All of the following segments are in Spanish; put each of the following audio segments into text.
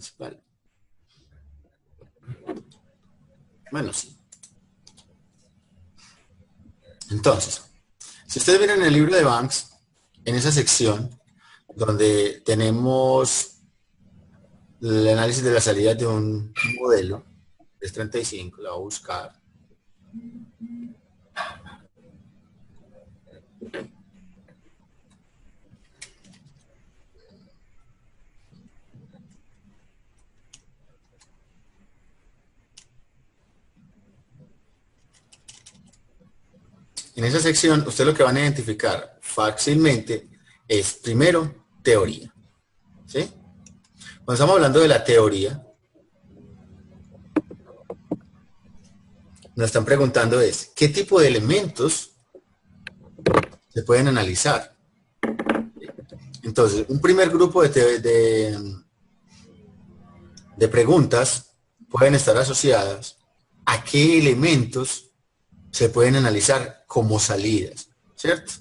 principal. Bueno, sí. Entonces, si ustedes ven en el libro de Banks, en esa sección donde tenemos el análisis de la salida de un modelo, es 35, la voy a buscar. En esa sección, usted lo que van a identificar fácilmente es, primero, teoría. ¿Sí? Cuando estamos hablando de la teoría, nos están preguntando es, ¿qué tipo de elementos se pueden analizar? Entonces, un primer grupo de preguntas pueden estar asociadas a qué elementos se pueden analizar como salidas, ¿cierto?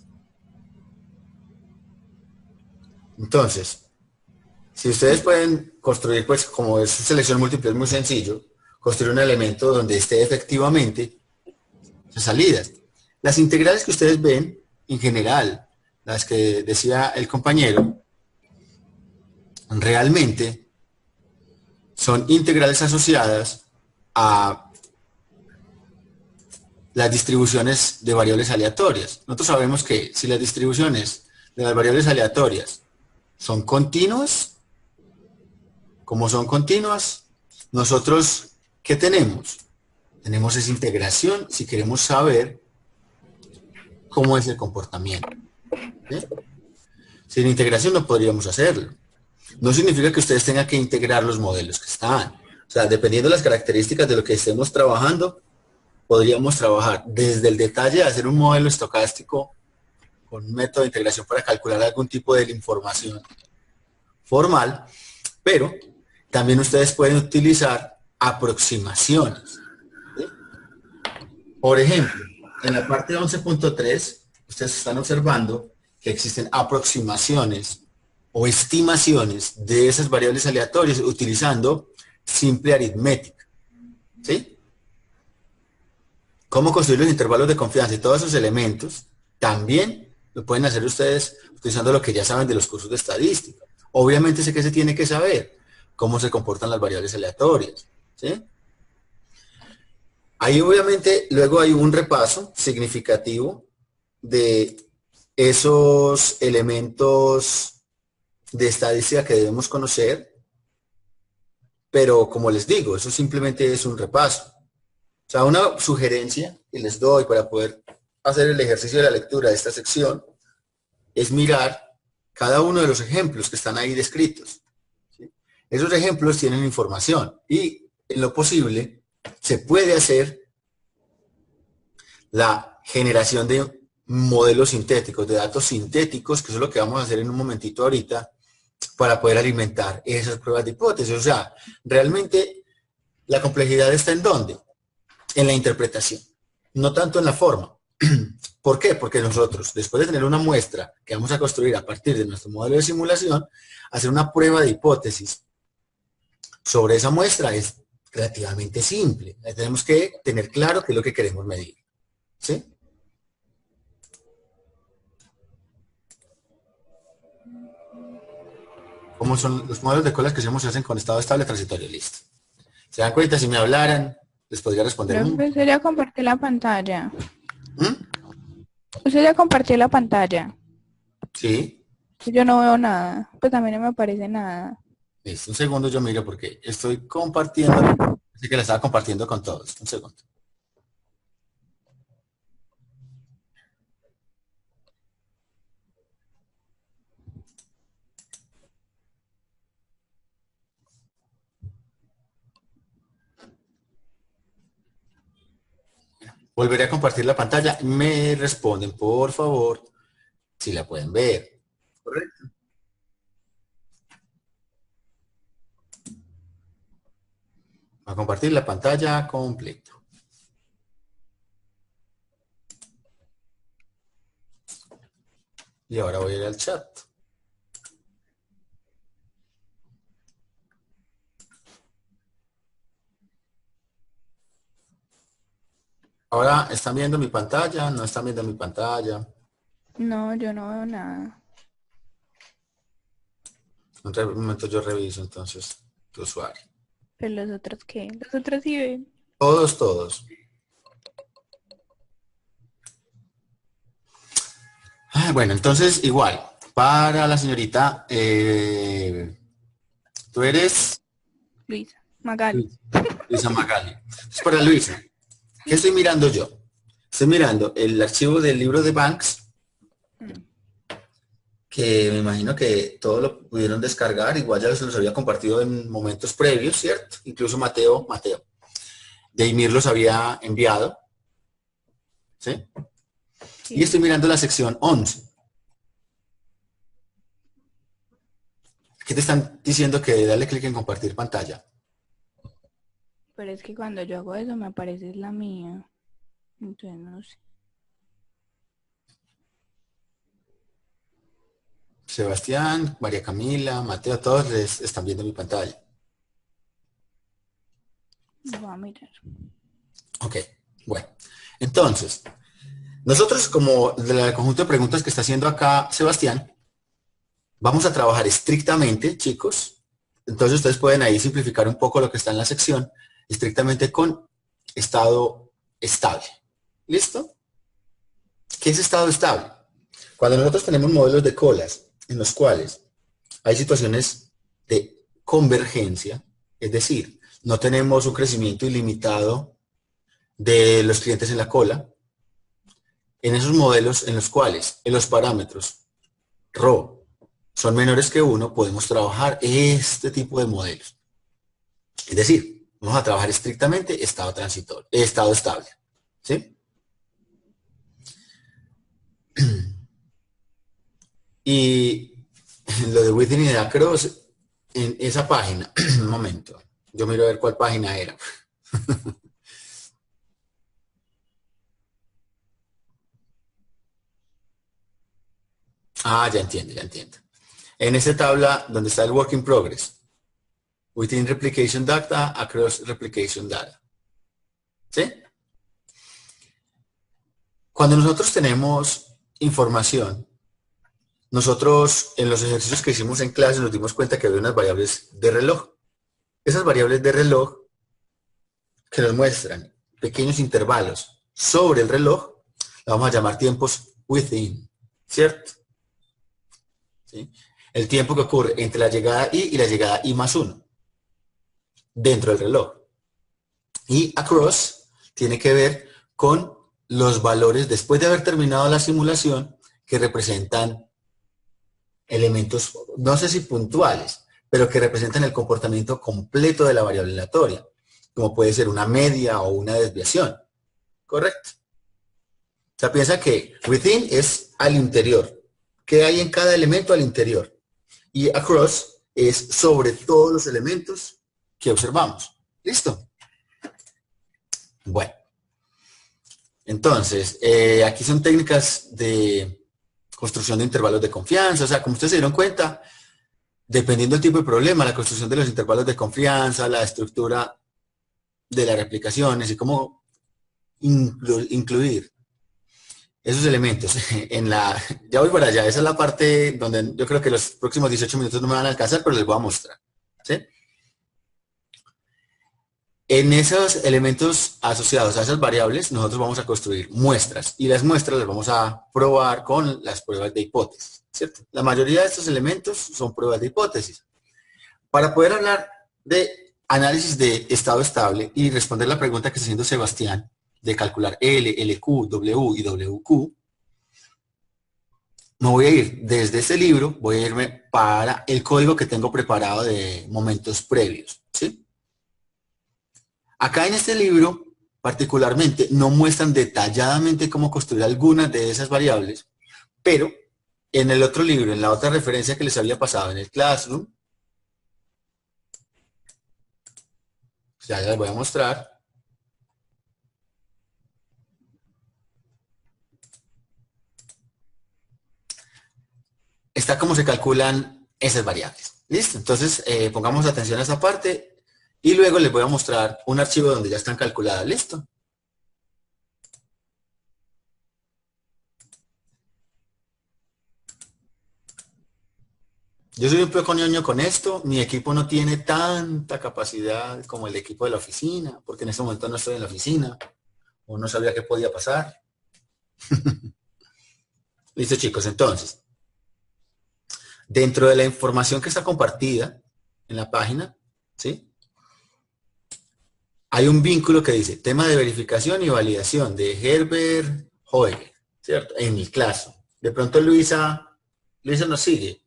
Entonces, si ustedes pueden construir, pues como es selección múltiple, es muy sencillo, construir un elemento donde esté efectivamente las salidas. Las integrales que ustedes ven, en general, las que decía el compañero, realmente son integrales asociadas a las distribuciones de variables aleatorias. Nosotros sabemos que si las distribuciones de las variables aleatorias son continuas, como son continuas, nosotros, ¿qué tenemos? Tenemos esa integración si queremos saber cómo es el comportamiento. ¿Sí? Sin integración no podríamos hacerlo. No significa que ustedes tengan que integrar los modelos que están. O sea, dependiendo de las características de lo que estemos trabajando, podríamos trabajar desde el detalle de hacer un modelo estocástico con un método de integración para calcular algún tipo de información formal, pero también ustedes pueden utilizar aproximaciones. ¿Sí? Por ejemplo, en la parte 11.3, ustedes están observando que existen aproximaciones o estimaciones de esas variables aleatorias utilizando simple aritmética. ¿Sí? Cómo construir los intervalos de confianza y todos esos elementos también lo pueden hacer ustedes utilizando lo que ya saben de los cursos de estadística. Obviamente sé que se tiene que saber cómo se comportan las variables aleatorias. ¿Sí? Ahí obviamente luego hay un repaso significativo de esos elementos de estadística que debemos conocer, pero como les digo, eso simplemente es un repaso. O sea, una sugerencia que les doy para poder hacer el ejercicio de la lectura de esta sección es mirar cada uno de los ejemplos que están ahí descritos. ¿Sí? Esos ejemplos tienen información y en lo posible se puede hacer la generación de modelos sintéticos, de datos sintéticos, que eso es lo que vamos a hacer en un momentito ahorita, para poder alimentar esas pruebas de hipótesis. O sea, realmente la complejidad está ¿en dónde? En la interpretación, no tanto en la forma. ¿Por qué? Porque nosotros, después de tener una muestra que vamos a construir a partir de nuestro modelo de simulación, hacer una prueba de hipótesis sobre esa muestra es relativamente simple. Tenemos que tener claro qué es lo que queremos medir. ¿Sí? ¿Cómo son los modelos de colas que se hacen con estado estable transitorio? Listo. ¿Se dan cuenta? Si me hablaran, les podría responder. Usted ya compartió la pantalla. ¿Mm? Usted ya compartió la pantalla. Sí. Yo no veo nada. Pues a mí no me aparece nada. Listo. Un segundo yo miro porque estoy compartiendo. Así que la estaba compartiendo con todos. Un segundo. Volveré a compartir la pantalla. Me responden, por favor, si la pueden ver. ¿Correcto? A compartir la pantalla completa. Y ahora voy a ir al chat. Ahora, ¿están viendo mi pantalla? ¿No están viendo mi pantalla? No, yo no veo nada. Un momento yo reviso entonces tu usuario. Pero los otros, ¿qué? Los otros sí ven. Todos, todos. Bueno, entonces igual, para la señorita, tú eres Luisa, Magali. Luisa Magali. Entonces, para Luisa, ¿qué estoy mirando yo? Estoy mirando el archivo del libro de Banks, que me imagino que todos lo pudieron descargar, igual ya se los había compartido en momentos previos, ¿cierto? Incluso Mateo, Deimir los había enviado, ¿sí? Sí. Y estoy mirando la sección 11. ¿Qué te están diciendo? Que dale clic en compartir pantalla. Pero es que cuando yo hago eso me aparece la mía. Entonces no sé. Sebastián, María Camila, Mateo, todos les están viendo mi pantalla. Voy a mirar. Ok, bueno. Entonces, nosotros como del conjunto de preguntas que está haciendo acá Sebastián, vamos a trabajar estrictamente, chicos. Entonces ustedes pueden ahí simplificar un poco lo que está en la sección, estrictamente con estado estable. ¿Listo? ¿Qué es estado estable? Cuando nosotros tenemos modelos de colas en los cuales hay situaciones de convergencia, es decir, no tenemos un crecimiento ilimitado de los clientes en la cola, en esos modelos en los cuales en los parámetros ρ son menores que 1, podemos trabajar este tipo de modelos. Es decir, vamos a trabajar estrictamente estado transitorio, estado estable. ¿Sí? Y lo de within y de across, en esa página, un momento, yo miro a ver cuál página era. Ya entiendo, ya entiendo. En esta tabla donde está el work in progress, within replication data, across replication data. ¿Sí? Cuando nosotros tenemos información, nosotros en los ejercicios que hicimos en clase nos dimos cuenta que había unas variables de reloj. Esas variables de reloj que nos muestran pequeños intervalos sobre el reloj, la vamos a llamar tiempos within, ¿cierto? ¿Sí? El tiempo que ocurre entre la llegada I y la llegada I más 1 dentro del reloj. Y across tiene que ver con los valores después de haber terminado la simulación que representan elementos, no sé si puntuales, pero que representan el comportamiento completo de la variable aleatoria, como puede ser una media o una desviación. ¿Correcto? O sea, piensa que within es al interior. ¿Qué hay en cada elemento al interior? Y across es sobre todos los elementos que observamos. ¿Listo? Bueno. Entonces, aquí son técnicas de construcción de intervalos de confianza. O sea, como ustedes se dieron cuenta, dependiendo del tipo de problema, la construcción de los intervalos de confianza, la estructura de las replicaciones y cómo incluir esos elementos en la... Ya voy para allá, esa es la parte donde yo creo que los próximos 18 minutos no me van a alcanzar, pero les voy a mostrar. ¿Sí? En esos elementos asociados a esas variables, nosotros vamos a construir muestras y las muestras las vamos a probar con las pruebas de hipótesis, ¿cierto? La mayoría de estos elementos son pruebas de hipótesis. Para poder hablar de análisis de estado estable y responder la pregunta que está haciendo Sebastián, de calcular L, LQ, W y WQ, me voy a ir desde este libro, voy a irme para el código que tengo preparado de momentos previos, ¿sí? Acá en este libro, particularmente, no muestran detalladamente cómo construir algunas de esas variables, pero en el otro libro, en la otra referencia que les había pasado en el Classroom, ya les voy a mostrar. Está cómo se calculan esas variables. ¿Listo? Entonces, pongamos atención a esa parte y luego les voy a mostrar un archivo donde ya están calculadas. ¿Listo? Yo soy un poco ñoño con esto, mi equipo no tiene tanta capacidad como el equipo de la oficina, porque en este momento no estoy en la oficina, o no sabía qué podía pasar. Listo, chicos, entonces, dentro de la información que está compartida en la página, ¿sí? Hay un vínculo que dice tema de verificación y validación de Herbert Hoyer, ¿cierto? En mi clase. De pronto Luisa nos sigue.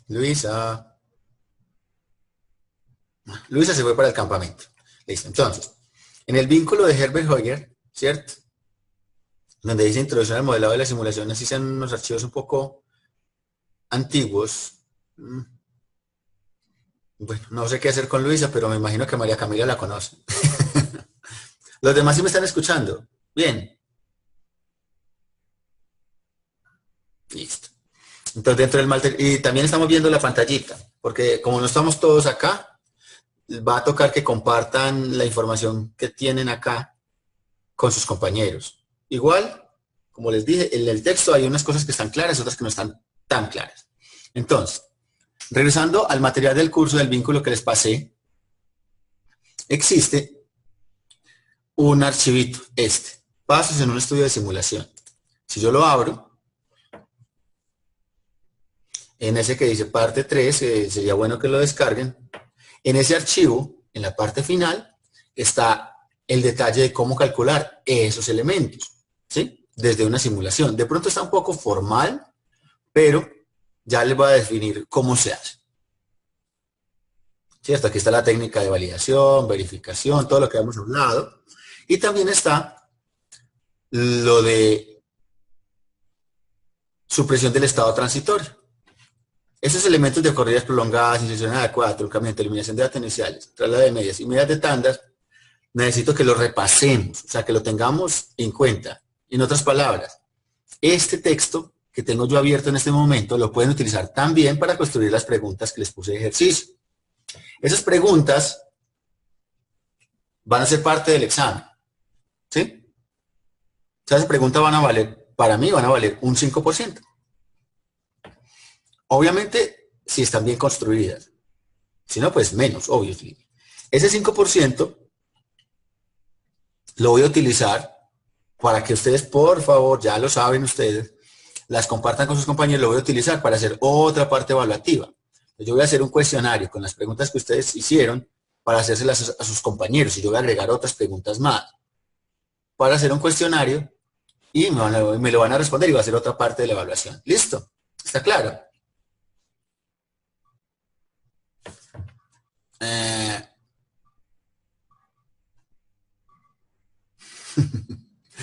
Luisa se fue para el campamento. Listo. Entonces, en el vínculo de Herbert Hoyer, ¿cierto? Donde dice introducción al modelado de la simulación, así sean unos archivos un poco antiguos. Bueno, no sé qué hacer con Luisa, pero me imagino que María Camila la conoce. Los demás sí me están escuchando. Bien. Listo. Entonces, dentro del malter, y también estamos viendo la pantallita, porque como no estamos todos acá, va a tocar que compartan la información que tienen acá con sus compañeros. Igual, como les dije, en el texto hay unas cosas que están claras, otras que no están tan claras. Entonces, regresando al material del curso del vínculo que les pasé, existe un archivito, pasos en un estudio de simulación. Si yo lo abro, en ese que dice parte 3, sería bueno que lo descarguen. En ese archivo, en la parte final, está el detalle de cómo calcular esos elementos, ¿sí? Desde una simulación. De pronto está un poco formal, pero ya les voy a definir cómo se hace. ¿Sí? Hasta aquí está la técnica de validación, verificación, todo lo que hemos hablado. Y también está lo de supresión del estado transitorio. Esos elementos de corridas prolongadas, inserción adecuada, truncamiento, eliminación de datos iniciales, traslado de medias y medias de tandas, necesito que lo repasemos, o sea, que lo tengamos en cuenta. En otras palabras, este texto que tengo yo abierto en este momento lo pueden utilizar también para construir las preguntas que les puse de ejercicio. Esas preguntas van a ser parte del examen, ¿sí? O sea, esas preguntas van a valer, para mí van a valer un 5%. Obviamente, si están bien construidas. Si no, pues menos, obviously. Ese 5% lo voy a utilizar para que ustedes, por favor, ya lo saben ustedes, las compartan con sus compañeros, lo voy a utilizar para hacer otra parte evaluativa. Yo voy a hacer un cuestionario con las preguntas que ustedes hicieron para hacérselas a sus compañeros y yo voy a agregar otras preguntas más para hacer un cuestionario y me lo van a responder y va a ser otra parte de la evaluación. ¿Listo? ¿Está claro?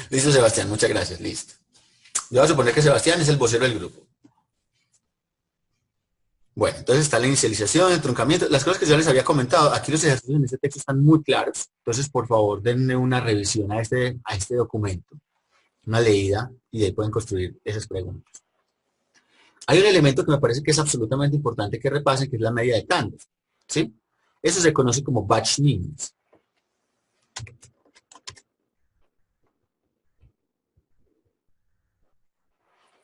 Listo, Sebastián, muchas gracias, listo. Yo voy a suponer que Sebastián es el vocero del grupo. Bueno, entonces está la inicialización, el truncamiento, las cosas que yo les había comentado. Aquí los ejercicios en este texto están muy claros. Entonces, por favor, denle una revisión a este documento, una leída, y de ahí pueden construir esas preguntas. Hay un elemento que me parece que es absolutamente importante que repasen, que es la media de tandas, ¿sí? Eso se conoce como batch means.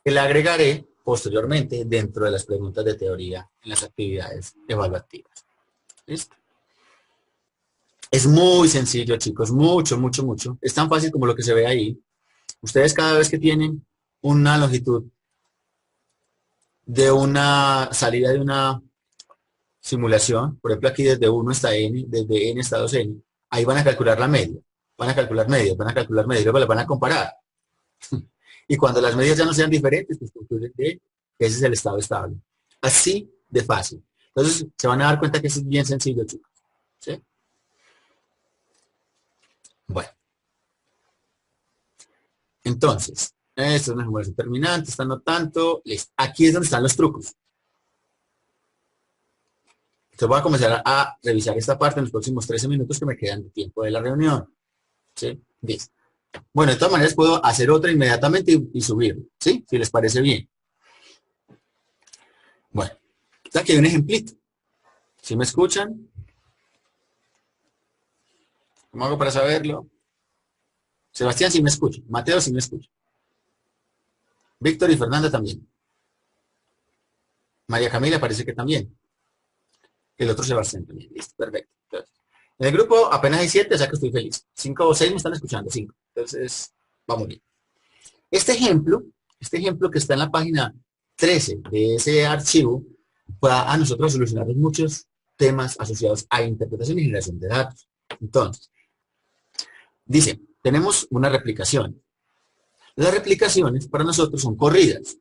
Que la agregaré posteriormente dentro de las preguntas de teoría en las actividades evaluativas. ¿Listo? Es muy sencillo, chicos, mucho, mucho, mucho. Es tan fácil como lo que se ve ahí. Ustedes cada vez que tienen una longitud de una salida de una simulación, por ejemplo aquí desde 1 hasta n, desde n hasta 2n, ahí van a calcular la media, van a calcular medias, van a calcular medias, luego las van a comparar. Y cuando las medias ya no sean diferentes, pues concluyen que ese es el estado estable. Así de fácil. Entonces se van a dar cuenta que es bien sencillo, chicos. ¿Sí? Bueno. Entonces, esta es una simulación terminante, esta no tanto. Listo. Aquí es donde están los trucos. Entonces voy a comenzar a revisar esta parte en los próximos 13 minutos que me quedan de tiempo de la reunión. ¿Sí? Listo. Bueno, de todas maneras puedo hacer otra inmediatamente y subirlo, ¿sí? Si les parece bien. Bueno, aquí hay un ejemplito. ¿Sí me escuchan? ¿Cómo hago para saberlo? Sebastián, sí me escucha. Mateo, sí me escucha. Víctor y Fernanda también. María Camila parece que también. El otro Sebastián también. Listo, perfecto. Entonces, en el grupo apenas hay 7, o sea que estoy feliz. 5 o 6 me están escuchando, 5. Entonces, vamos bien. Este ejemplo que está en la página 13 de ese archivo, va a nosotros solucionar muchos temas asociados a interpretación y generación de datos. Entonces, dice, tenemos una replicación. Las replicaciones para nosotros son corridas.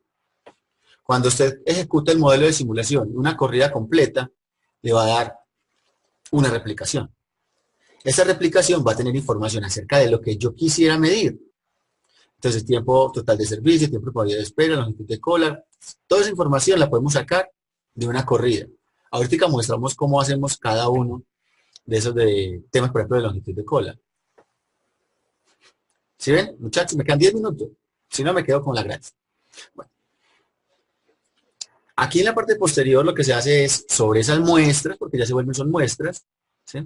Cuando usted ejecuta el modelo de simulación, una corrida completa, le va a dar una replicación. Esa replicación va a tener información acerca de lo que yo quisiera medir. Entonces, tiempo total de servicio, tiempo de probabilidad de espera, longitud de cola, toda esa información la podemos sacar de una corrida. Ahorita mostramos cómo hacemos cada uno de esos temas, por ejemplo, de longitud de cola. ¿Sí ven? Muchachos, me quedan 10 minutos. Si no, me quedo con la gracia. Bueno. Aquí en la parte posterior lo que se hace es, sobre esas muestras, porque ya se vuelven son muestras, ¿sí?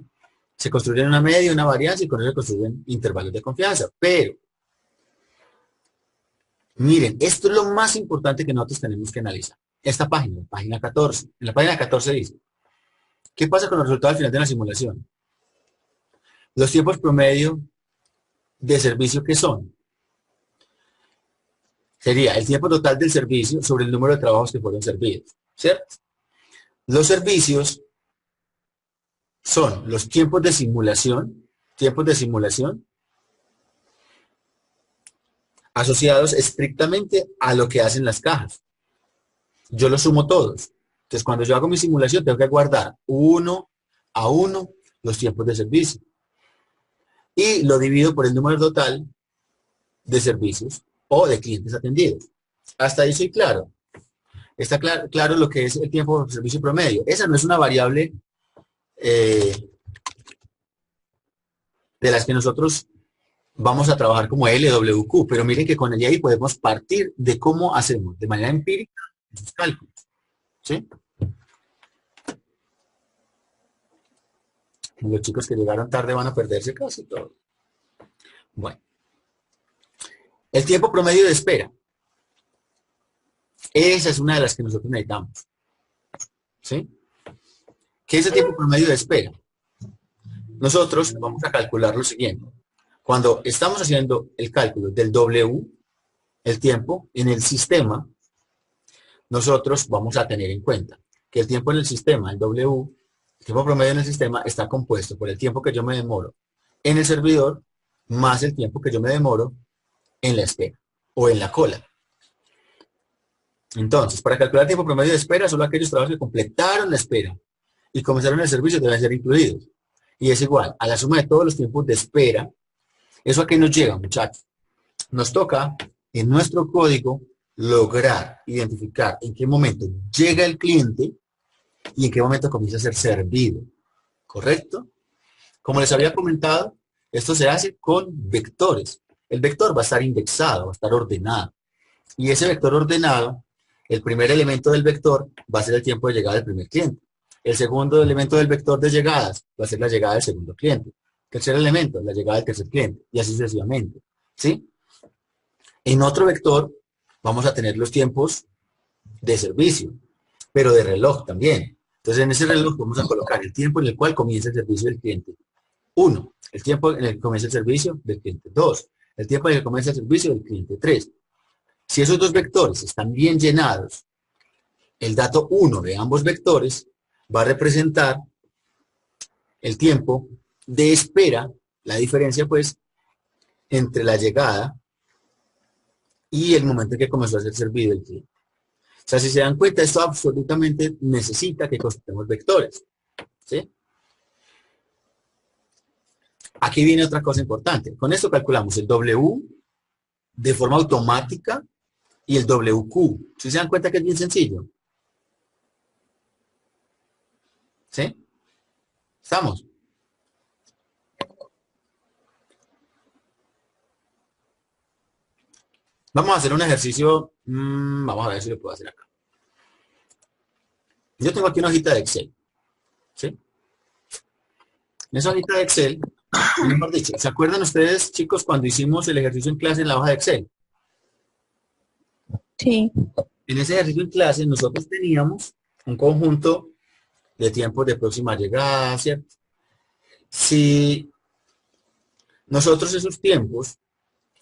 Se construyen una media, una varianza y con eso se construyen intervalos de confianza. Pero, miren, esto es lo más importante que nosotros tenemos que analizar. Esta página, página 14. En la página 14 dice, ¿qué pasa con los resultados al final de la simulación? Los tiempos promedio de servicio que son. Sería el tiempo total del servicio sobre el número de trabajos que fueron servidos, ¿cierto? Los servicios son los tiempos de simulación asociados estrictamente a lo que hacen las cajas. Yo los sumo todos. Entonces, cuando yo hago mi simulación, tengo que guardar uno a uno los tiempos de servicio. Y lo divido por el número total de servicios o de clientes atendidos. Hasta ahí soy claro. Está claro lo que es el tiempo de servicio promedio. Esa no es una variable de las que nosotros vamos a trabajar como LWQ, pero miren que con el ahí podemos partir de cómo hacemos de manera empírica esos cálculos. ¿Sí? Los chicos que llegaron tarde van a perderse casi todo. Bueno. El tiempo promedio de espera. Esa es una de las que nosotros necesitamos. ¿Sí? ¿Qué es el tiempo promedio de espera? Nosotros vamos a calcular lo siguiente. Cuando estamos haciendo el cálculo del W, el tiempo en el sistema, nosotros vamos a tener en cuenta que el tiempo en el sistema, el W, el tiempo promedio en el sistema está compuesto por el tiempo que yo me demoro en el servidor más el tiempo que yo me demoro en la espera o en la cola. Entonces, para calcular el tiempo promedio de espera, solo aquellos trabajos que completaron la espera y comenzaron el servicio deben ser incluidos. Y es igual a la suma de todos los tiempos de espera. ¿Eso a qué nos llega, muchachos? Nos toca en nuestro código lograr identificar en qué momento llega el cliente y en qué momento comienza a ser servido. ¿Correcto? Como les había comentado, esto se hace con vectores. El vector va a estar indexado, va a estar ordenado. Y ese vector ordenado, el primer elemento del vector va a ser el tiempo de llegada del primer cliente. El segundo elemento del vector de llegadas va a ser la llegada del segundo cliente. Tercer elemento, la llegada del tercer cliente. Y así sucesivamente. ¿Sí? En otro vector vamos a tener los tiempos de servicio, pero de reloj también. Entonces en ese reloj vamos a colocar el tiempo en el cual comienza el servicio del cliente 1, el tiempo en el que comienza el servicio del cliente 2, el tiempo en el que comienza el servicio del cliente 3. Si esos dos vectores están bien llenados, el dato 1 de ambos vectores va a representar el tiempo de espera, la diferencia pues entre la llegada y el momento en que comenzó a ser servido el cliente. O sea, si se dan cuenta, esto absolutamente necesita que construyamos vectores. ¿Sí? Aquí viene otra cosa importante. Con esto calculamos el W de forma automática y el WQ. ¿Sí se dan cuenta que es bien sencillo? ¿Sí? ¿Estamos? Vamos a hacer un ejercicio. Vamos a ver si lo puedo hacer acá. Yo tengo aquí una hojita de Excel. ¿Sí? En esa hojita de Excel, mejor dicho, ¿se acuerdan ustedes, chicos, cuando hicimos el ejercicio en clase en la hoja de Excel? Sí. En ese ejercicio en clase nosotros teníamos un conjunto de tiempos de próxima llegada, ¿cierto? Si nosotros esos tiempos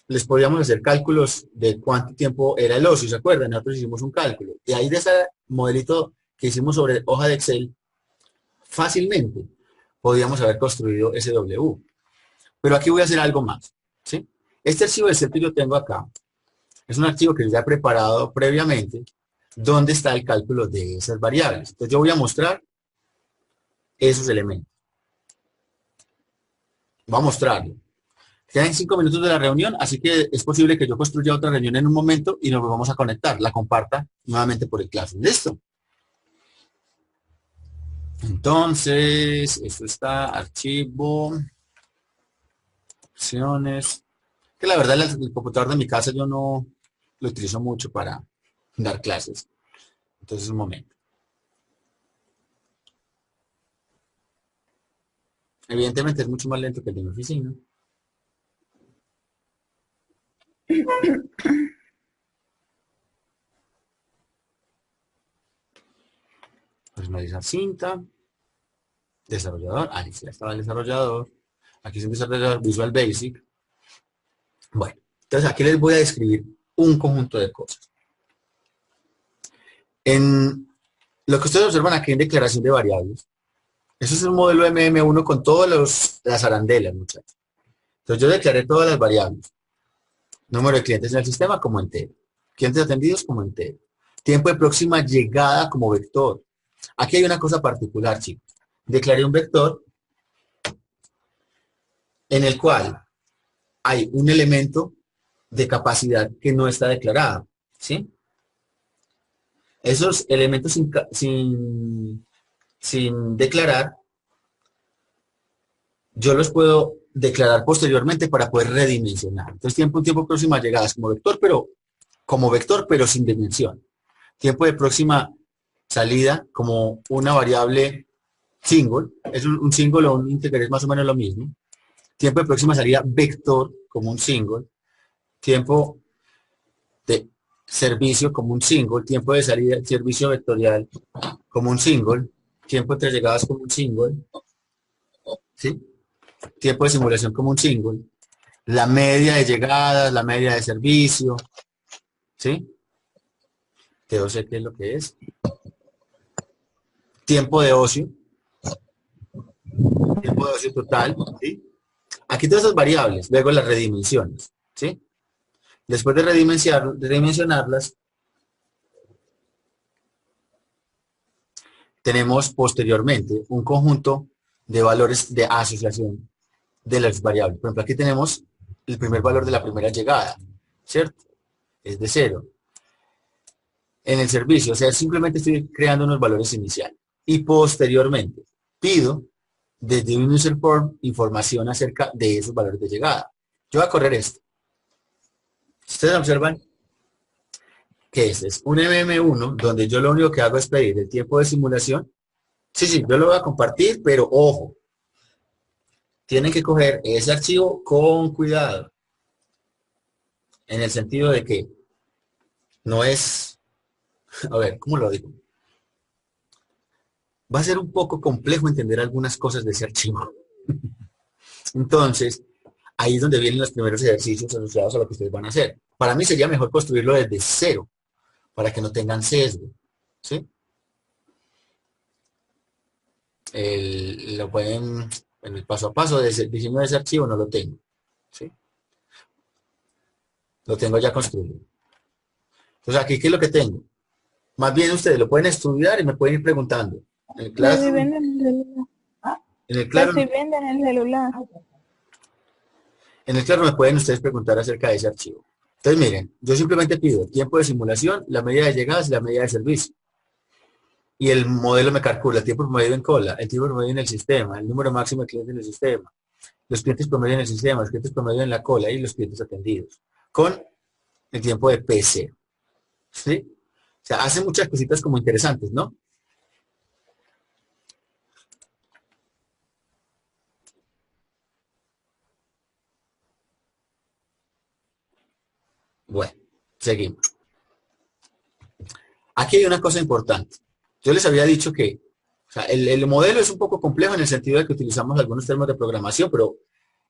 les podíamos hacer cálculos de cuánto tiempo era el ocio, ¿se acuerdan? Nosotros hicimos un cálculo. Y ahí de ese modelito que hicimos sobre hoja de Excel, fácilmente podíamos haber construido SW. Pero aquí voy a hacer algo más, ¿sí? Este archivo de Excel que yo tengo acá es un archivo que ya he preparado previamente, donde está el cálculo de esas variables. Entonces yo voy a mostrar esos elementos. Voy a mostrarlo. Quedan 5 minutos de la reunión, así que es posible que yo construya otra reunión en un momento y nos vamos a conectar. La comparta nuevamente por el clase. ¿Listo? Entonces, esto está archivo, opciones. Que la verdad el computador de mi casa yo no lo utilizo mucho para dar clases. Entonces, un momento. Evidentemente es mucho más lento que el de mi oficina. Personalizar cinta. Desarrollador. Ahí sí, estaba el desarrollador. Aquí es un desarrollador Visual Basic. Bueno, entonces aquí les voy a describir un conjunto de cosas. En lo que ustedes observan aquí en declaración de variables, eso es un modelo MM1 con todas las arandelas, muchachos. Entonces yo declaré todas las variables. Número de clientes en el sistema como entero. Clientes atendidos como entero. Tiempo de próxima llegada como vector. Aquí hay una cosa particular, chicos. Declaré un vector en el cual hay un elemento de capacidad que no está declarado. ¿Sí? Esos elementos sin declarar, yo los puedo declarar posteriormente para poder redimensionar. Entonces, tiempo próxima llegada es como vector, pero sin dimensión. Tiempo de próxima salida como una variable single, es un single o un integer, es más o menos lo mismo. Tiempo de próxima salida vector como un single. Tiempo de servicio como un single. Tiempo de salida, servicio vectorial como un single. Tiempo entre llegadas como un single. ¿Sí? Tiempo de simulación como un single. La media de llegadas, la media de servicio. ¿Sí? Que yo sé qué es lo que es. Tiempo de ocio. Tiempo de ocio total. ¿Sí? Aquí todas esas variables, luego las redimensiones, ¿sí? Después de redimensionarlas, tenemos posteriormente un conjunto de valores de asociación de las variables. Por ejemplo, aquí tenemos el primer valor de la primera llegada, ¿cierto? Es de 0. En el servicio, o sea, simplemente estoy creando unos valores iniciales. Y posteriormente, pido desde un user form información acerca de esos valores de llegada. Yo voy a correr esto. Si ustedes observan, que es un MM1 donde yo lo único que hago es pedir el tiempo de simulación. Sí, sí, yo lo voy a compartir, pero ojo, tienen que coger ese archivo con cuidado, en el sentido de que no es, a ver, ¿cómo lo digo? Va a ser un poco complejo entender algunas cosas de ese archivo. Entonces, ahí es donde vienen los primeros ejercicios asociados a lo que ustedes van a hacer. Para mí sería mejor construirlo desde cero, para que no tengan sesgo, ¿sí? Lo pueden, en el paso a paso de diseño de ese archivo no lo tengo, ¿sí? Lo tengo ya construido. Entonces, aquí, ¿qué es lo que tengo? Más bien ustedes lo pueden estudiar y me pueden ir preguntando. En el Lo estoy Classroom, viendo en el celular. en el Lo Classroom, estoy viendo en el celular. en el Classroom me pueden ustedes preguntar acerca de ese archivo. Entonces, miren, yo simplemente pido el tiempo de simulación, la medida de llegadas y la medida de servicio. Y el modelo me calcula el tiempo promedio en cola, el tiempo promedio en el sistema, el número máximo de clientes en el sistema, los clientes promedio en el sistema, los clientes promedio en la cola y los clientes atendidos. Con el tiempo de PC. ¿Sí? O sea, hace muchas cositas como interesantes, ¿no? Bueno, seguimos. Aquí hay una cosa importante. Yo les había dicho que o sea, el modelo es un poco complejo en el sentido de que utilizamos algunos términos de programación, pero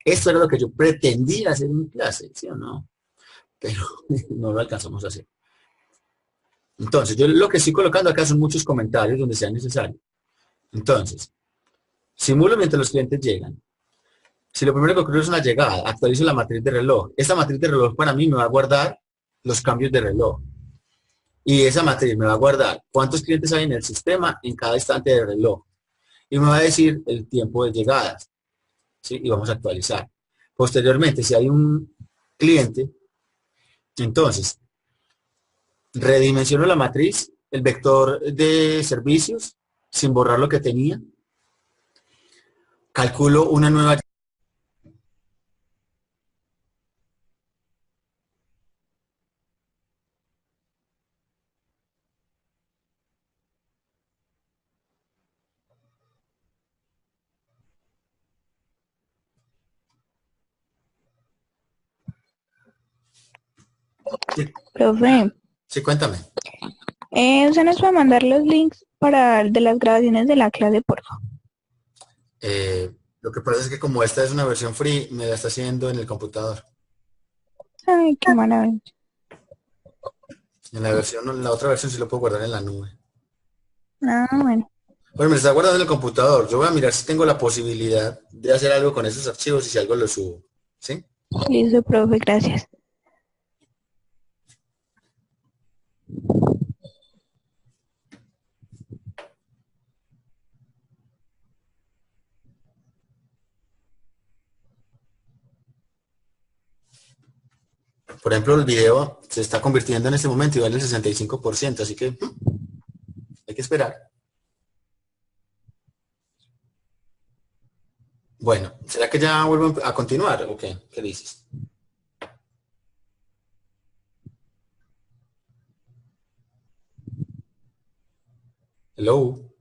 esto era lo que yo pretendía hacer en mi clase, ¿sí o no? Pero no lo alcanzamos a hacer. Entonces, yo lo que estoy colocando acá son muchos comentarios donde sea necesario. Entonces, simulo mientras los clientes llegan. Si lo primero que ocurre es una llegada, actualizo la matriz de reloj. Esta matriz de reloj para mí me va a guardar los cambios de reloj. Y esa matriz me va a guardar cuántos clientes hay en el sistema en cada instante de reloj. Y me va a decir el tiempo de llegadas. ¿Sí? Y vamos a actualizar. Posteriormente, si hay un cliente, entonces redimensiono la matriz, el vector de servicios, sin borrar lo que tenía. Calculo una nueva. Sí, Profe, sí, cuéntame. ¿usted nos puede mandar los links para de las grabaciones de la clase, por favor? Lo que pasa es que como esta es una versión free, me la está haciendo en el computador. Ay, qué maravilla. En la otra versión sí lo puedo guardar en la nube. Ah, bueno. Bueno, me está guardando en el computador. Yo voy a mirar si tengo la posibilidad de hacer algo con esos archivos y si algo lo subo. ¿Sí? Listo, profe, gracias. Por ejemplo, el video se está convirtiendo en este momento y vale el 65%, así que hay que esperar. Bueno, ¿será que ya vuelvo a continuar o qué? ¿Qué dices? Hello.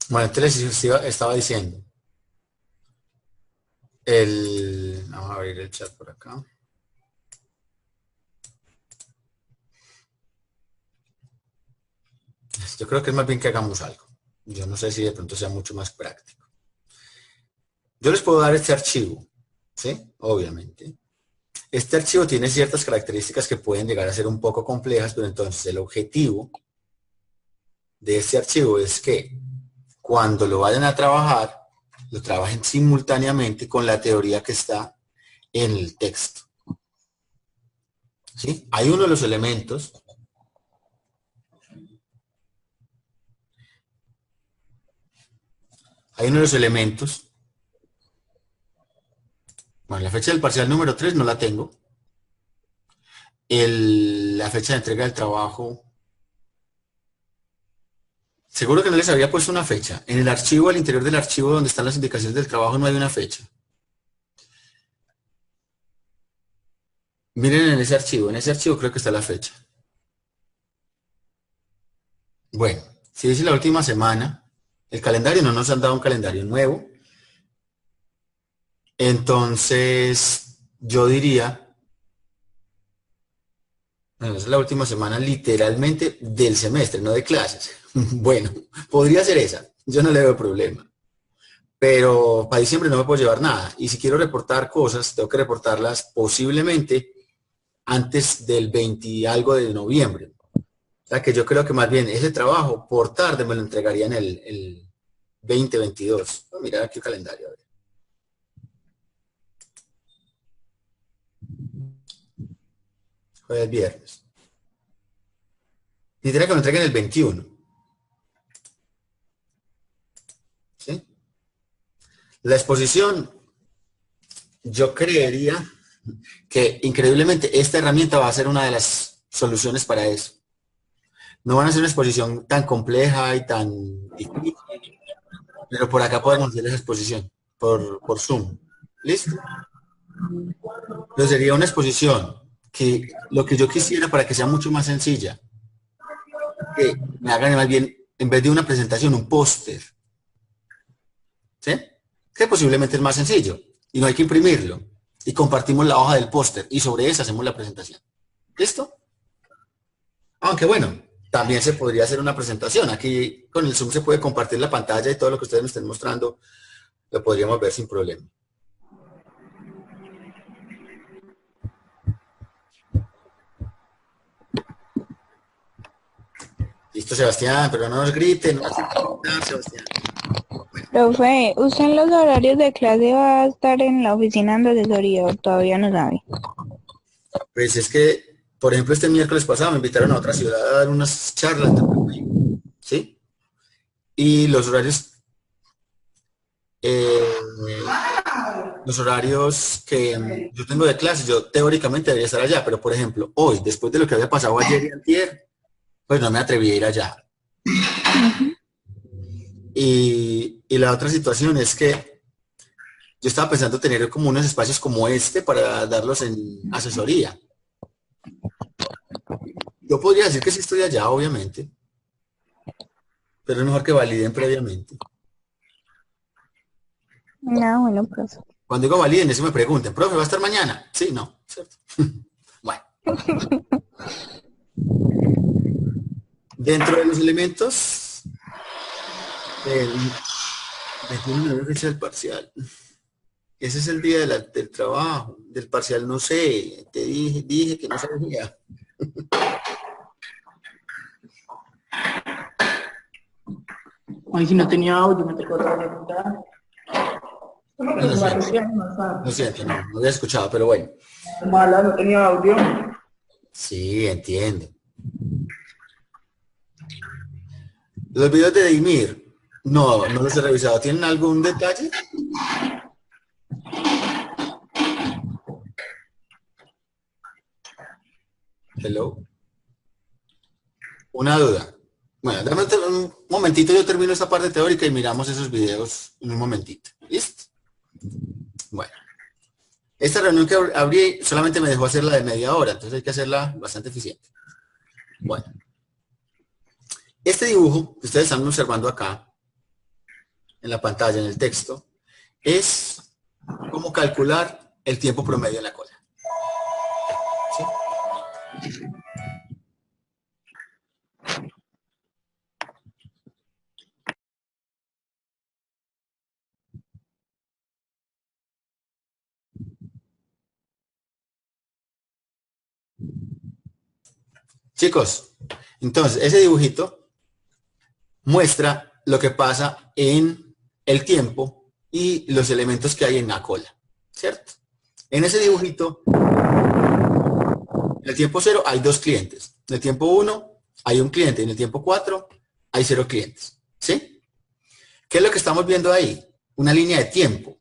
Bueno, entonces estaba diciendo. Vamos a abrir el chat por acá. Yo creo que es más bien que hagamos algo. Yo no sé si de pronto sea mucho más práctico. Yo les puedo dar este archivo, ¿sí? Obviamente. Este archivo tiene ciertas características que pueden llegar a ser un poco complejas, pero entonces el objetivo de este archivo es que cuando lo vayan a trabajar, lo trabajen simultáneamente con la teoría que está en el texto. ¿Sí? Hay uno de los elementos bueno, la fecha del parcial número 3 no la tengo. La fecha de entrega del trabajo, seguro que no les había puesto una fecha. En el archivo, al interior del archivo donde están las indicaciones del trabajo, no hay una fecha. Miren en ese archivo creo que está la fecha. Bueno, si dice la última semana, el calendario no nos han dado un calendario nuevo. Entonces, yo diría, bueno, esa es la última semana literalmente del semestre, no de clases. Bueno, podría ser esa, yo no le veo problema. Pero para diciembre no me puedo llevar nada. Y si quiero reportar cosas, tengo que reportarlas posiblemente antes del 20 y algo de noviembre. O sea que yo creo que más bien ese trabajo por tarde me lo entregarían el 2022. Voy a mirar aquí el calendario. A ver. Hoy es viernes. Y tendría que me lo entreguen el 21. ¿Sí? La exposición Yo creería que increíblemente esta herramienta va a ser una de las soluciones para eso. No van a ser una exposición tan compleja y tan difícil, pero por acá podemos hacer esa exposición, por Zoom. ¿Listo? Pero sería una exposición que lo que yo quisiera para que sea mucho más sencilla, que me hagan más bien, en vez de una presentación, un póster. ¿Sí? Que posiblemente es más sencillo y no hay que imprimirlo. Y compartimos la hoja del póster y sobre esa hacemos la presentación. ¿Listo? Aunque bueno, también se podría hacer una presentación. Aquí con el Zoom se puede compartir la pantalla y todo lo que ustedes me estén mostrando lo podríamos ver sin problema. Listo, Sebastián, pero no nos griten, no nos gritar, Sebastián. Profe, ¿usted en los horarios de clase va a estar en la oficina de asesoría o todavía no sabe? Pues es que, por ejemplo, este miércoles pasado me invitaron a otra ciudad a dar unas charlas, ¿sí? Y los horarios que yo tengo de clase, yo teóricamente debería estar allá, pero por ejemplo, hoy, después de lo que había pasado ayer y antier, pues no me atreví a ir allá. Y la otra situación es que yo estaba pensando tener como unos espacios como este para darlos en asesoría. Yo podría decir que sí estoy allá, obviamente, pero es mejor que validen previamente. No, bueno, profe. Cuando digo validen, eso me pregunten, profe, ¿va a estar mañana? Sí, no, ¿cierto? Bueno. Dentro de los elementos, el 21 de fecha del parcial. Ese es el día del trabajo, del parcial, no sé, te dije que no sabía. Ay, si no tenía audio, me tocó preguntar. Lo siento, no había escuchado, pero bueno. Mala, no tenía audio. Sí, entiendo. Los videos de Dimir, no los he revisado. ¿Tienen algún detalle? Hello. Una duda. Bueno, dame un momentito, yo termino esta parte teórica y miramos esos videos en un momentito. ¿Listo? Bueno. Esta reunión que abrí solamente me dejó hacerla de media hora, entonces hay que hacerla bastante eficiente. Bueno. Este dibujo que ustedes están observando acá, en la pantalla, en el texto, es cómo calcular el tiempo promedio en la cola. ¿Sí? Chicos, entonces ese dibujito muestra lo que pasa en el tiempo y los elementos que hay en la cola, ¿cierto? En ese dibujito, en el tiempo 0 hay 2 clientes, en el tiempo 1 hay un cliente, en el tiempo 4 hay 0 clientes, ¿sí? ¿Qué es lo que estamos viendo ahí? Una línea de tiempo,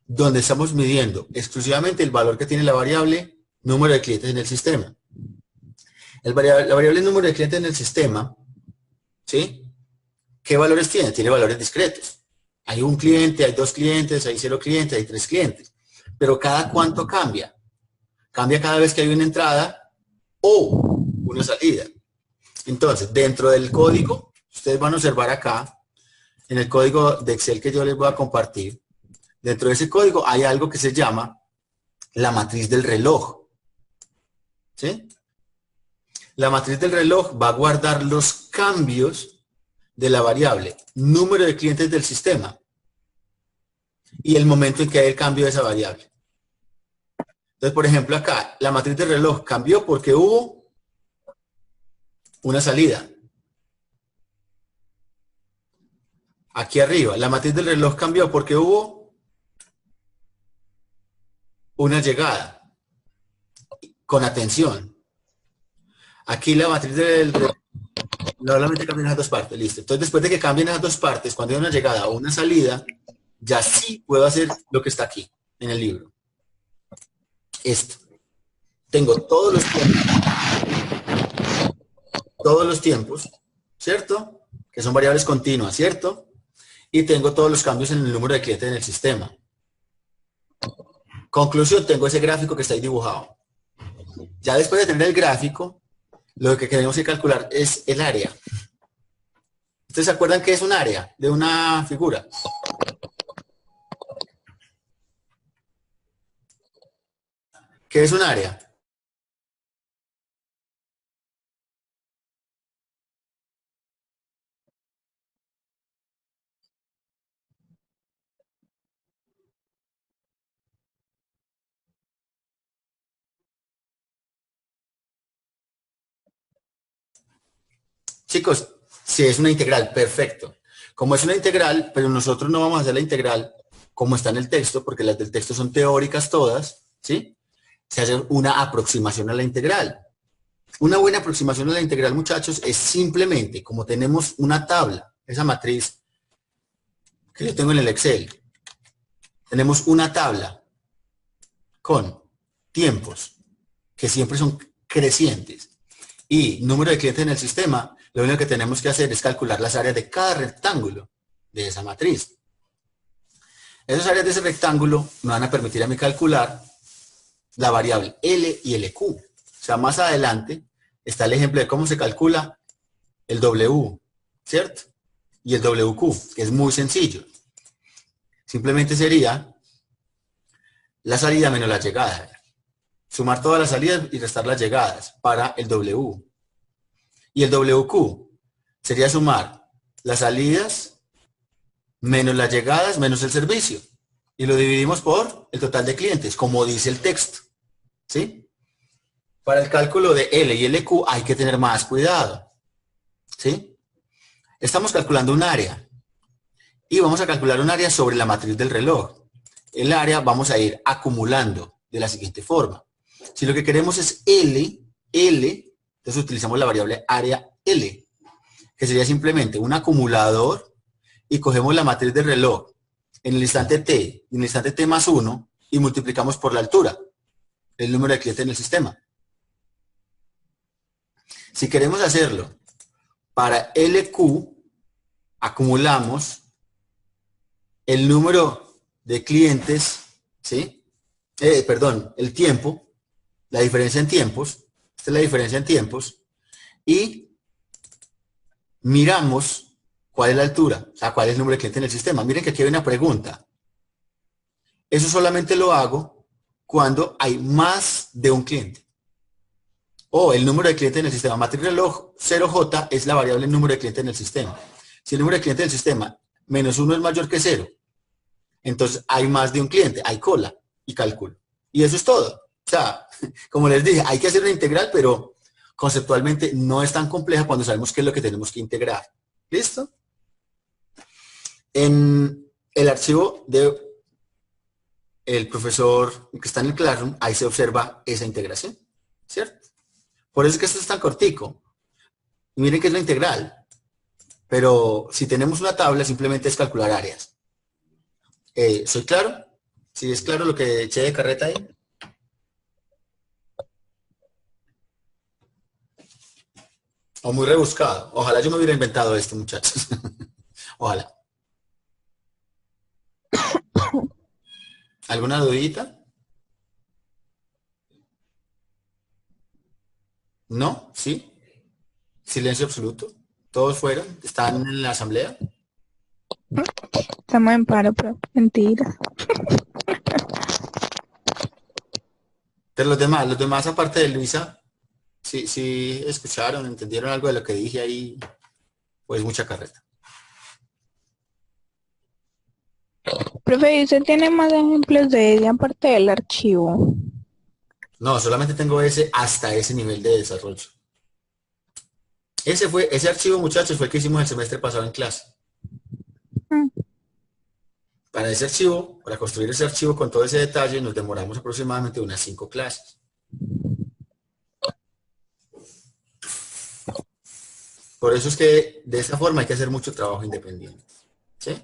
donde estamos midiendo exclusivamente el valor que tiene la variable número de clientes en el sistema. La variable número de clientes en el sistema, ¿sí? ¿Qué valores tiene? Tiene valores discretos. Hay un cliente, hay 2 clientes, hay 0 clientes, hay 3 clientes. Pero ¿cada cuánto cambia? Cambia cada vez que hay una entrada o una salida. Entonces, dentro del código, ustedes van a observar acá, en el código de Excel que yo les voy a compartir, dentro de ese código hay algo que se llama la matriz del reloj. ¿Sí? La matriz del reloj va a guardar los cambios de la variable número de clientes del sistema y el momento en que hay el cambio de esa variable. Entonces, por ejemplo, acá la matriz del reloj cambió porque hubo una salida. Aquí arriba, la matriz del reloj cambió porque hubo una llegada. Con atención. Aquí la matriz del reloj solamente cambian esas 2 partes, listo. Entonces, después de que cambien esas 2 partes, cuando hay una llegada o una salida, ya sí puedo hacer lo que está aquí, en el libro. esto. Tengo todos los tiempos, ¿cierto? Que son variables continuas, ¿cierto? Y tengo todos los cambios en el número de clientes en el sistema. Conclusión, tengo ese gráfico que está ahí dibujado. Ya después de tener el gráfico, lo que tenemos que calcular es el área. ¿Ustedes se acuerdan qué es un área de una figura? ¿Qué es un área? Chicos, si es una integral, perfecto. Como es una integral, pero nosotros no vamos a hacer la integral como está en el texto, porque las del texto son teóricas todas, ¿sí? Se hace una aproximación a la integral. Una buena aproximación a la integral, muchachos, es simplemente, como tenemos una tabla, esa matriz que yo tengo en el Excel, tenemos una tabla con tiempos que siempre son crecientes y número de clientes en el sistema, lo único que tenemos que hacer es calcular las áreas de cada rectángulo de esa matriz. Esas áreas de ese rectángulo me van a permitir a mí calcular la variable L y LQ. O sea, más adelante está el ejemplo de cómo se calcula el W, ¿cierto? Y el WQ, que es muy sencillo. Simplemente sería la salida menos la llegada. Sumar todas las salidas y restar las llegadas para el W. Y el WQ sería sumar las salidas menos las llegadas menos el servicio. Y lo dividimos por el total de clientes, como dice el texto. ¿Sí? Para el cálculo de L y LQ hay que tener más cuidado. ¿Sí? Estamos calculando un área. Y vamos a calcular un área sobre la matriz del reloj. El área vamos a ir acumulando de la siguiente forma. Si lo que queremos es L, entonces utilizamos la variable área L, que sería simplemente un acumulador y cogemos la matriz del reloj en el instante t, en el instante t más 1 y multiplicamos por la altura, el número de clientes en el sistema. Si queremos hacerlo para LQ, acumulamos el número de clientes, ¿sí? El tiempo, la diferencia en tiempos, esta es la diferencia en tiempos, y miramos cuál es la altura, o sea, cuál es el número de clientes en el sistema. Miren que aquí hay una pregunta. Eso solamente lo hago cuando hay más de un cliente. O el número de clientes en el sistema. Matriz reloj 0J es la variable número de clientes en el sistema. Si el número de clientes del sistema menos 1 es mayor que 0, entonces hay más de un cliente, hay cola y cálculo. Y eso es todo. O sea, como les dije, hay que hacer una integral, pero conceptualmente no es tan compleja cuando sabemos qué es lo que tenemos que integrar. ¿Listo? En el archivo de el profesor que está en el Classroom, ahí se observa esa integración, ¿cierto? Por eso es que esto es tan cortico. Y miren que es la integral. Pero si tenemos una tabla, simplemente es calcular áreas. ¿Soy claro? ¿Sí es claro lo que eché de carreta ahí? O muy rebuscado. Ojalá yo me hubiera inventado esto, muchachos. Ojalá. ¿Alguna dudita? ¿No? ¿Sí? Silencio absoluto. ¿Todos fueron? ¿Están en la asamblea? Estamos en paro, pero mentira. Pero los demás aparte de Luisa, sí escucharon, entendieron algo de lo que dije ahí, pues mucha carreta. Profe, ¿y usted tiene más ejemplos de ella aparte del archivo? No, solamente tengo ese hasta ese nivel de desarrollo. Ese archivo, muchachos, fue el que hicimos el semestre pasado en clase. Para ese archivo, para construir ese archivo con todo ese detalle, nos demoramos aproximadamente unas 5 clases. Por eso es que de esta forma hay que hacer mucho trabajo independiente. ¿Sí?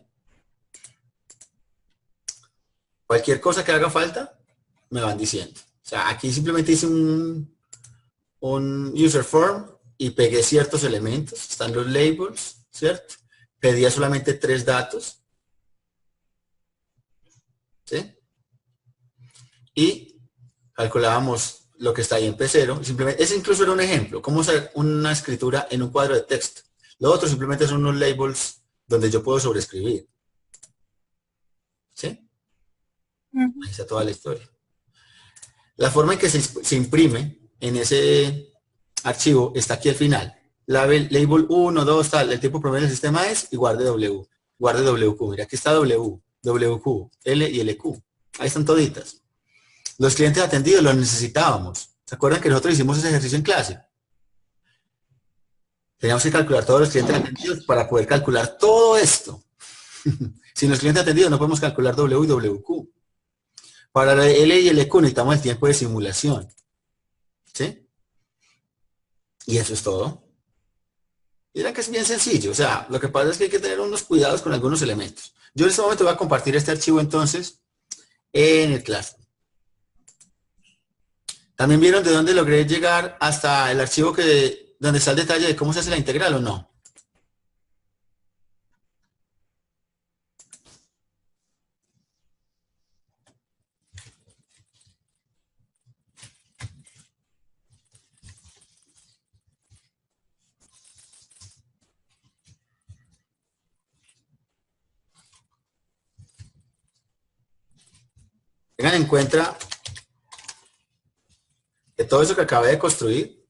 Cualquier cosa que haga falta, me van diciendo. sea, aquí simplemente hice un user form y pegué ciertos elementos. Están los labels, ¿cierto? Pedía solamente 3 datos. ¿Sí? Y calculábamos lo que está ahí en P0. Simplemente, ese incluso era un ejemplo, cómo hacer una escritura en un cuadro de texto. Lo otro simplemente son unos labels donde yo puedo sobreescribir. ¿Sí? Ahí está toda la historia. La forma en que se imprime en ese archivo está aquí al final. Label 1, 2, tal, el tiempo promedio del sistema es y guarde W. Guarde WQ. Mira, aquí está W, WQ, L y LQ. Ahí están toditas. Los clientes atendidos los necesitábamos. ¿Se acuerdan que nosotros hicimos ese ejercicio en clase? Teníamos que calcular todos los clientes atendidos para poder calcular todo esto. Sin los clientes atendidos no podemos calcular W y WQ. Para la L y LQ necesitamos el tiempo de simulación. ¿Sí? Y eso es todo. Mira que es bien sencillo. O sea, lo que pasa es que hay que tener unos cuidados con algunos elementos. Yo en este momento voy a compartir este archivo entonces en el Classroom. ¿También vieron de dónde logré llegar hasta el archivo donde está el detalle de cómo se hace la integral o no? Tengan en cuenta que todo eso que acabé de construir,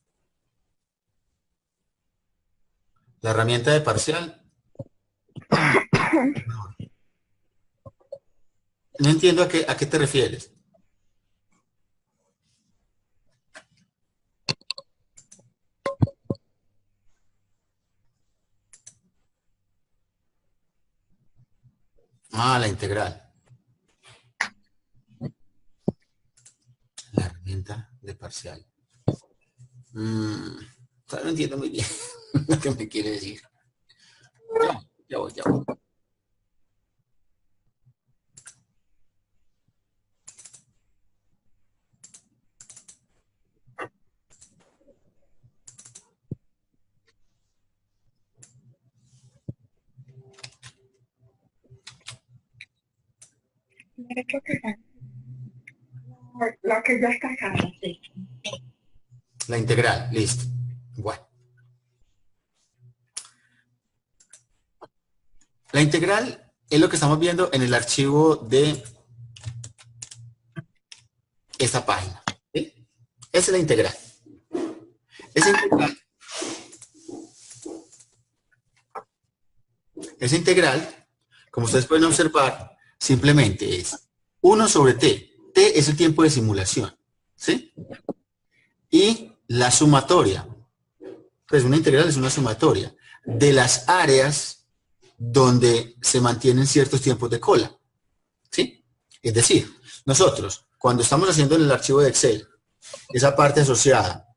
la herramienta de parcial, no entiendo a qué te refieres. Ah, la integral. La herramienta de parcial. No entiendo muy bien lo que me quiere decir. Ya voy. La que ya está acá, sí. La integral, listo. Bueno. La integral es lo que estamos viendo en el archivo de esta página. ¿Sí? Esa es la integral. Esa integral, como ustedes pueden observar, simplemente es 1 sobre t. T es el tiempo de simulación. ¿Sí? Y la sumatoria. Pues una integral es una sumatoria de las áreas donde se mantienen ciertos tiempos de cola. ¿Sí? Es decir, nosotros, cuando estamos haciendo en el archivo de Excel, esa parte asociada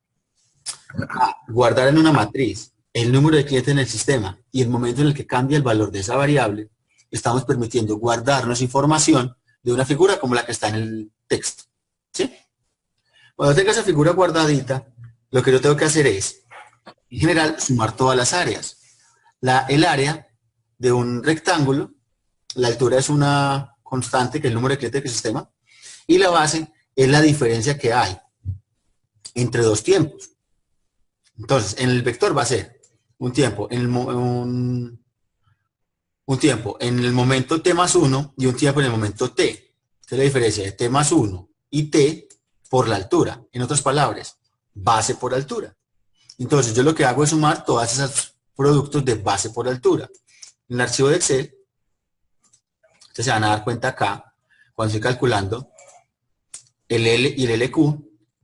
a guardar en una matriz el número de clientes en el sistema y el momento en el que cambia el valor de esa variable, estamos permitiendo guardarnos información de una figura como la que está en el texto. ¿Sí? Cuando tenga esa figura guardadita, lo que yo tengo que hacer es, en general, sumar todas las áreas. El área de un rectángulo, la altura es una constante, que es el número de clientes del sistema, y la base es la diferencia que hay entre dos tiempos. Entonces, en el vector va a ser un tiempo en el momento t más 1 y un tiempo en el momento t. Esta es la diferencia de t más 1 y t por la altura. En otras palabras, base por altura. Entonces, yo lo que hago es sumar todos esos productos de base por altura. En el archivo de Excel, ustedes se van a dar cuenta acá, cuando estoy calculando el L y el LQ,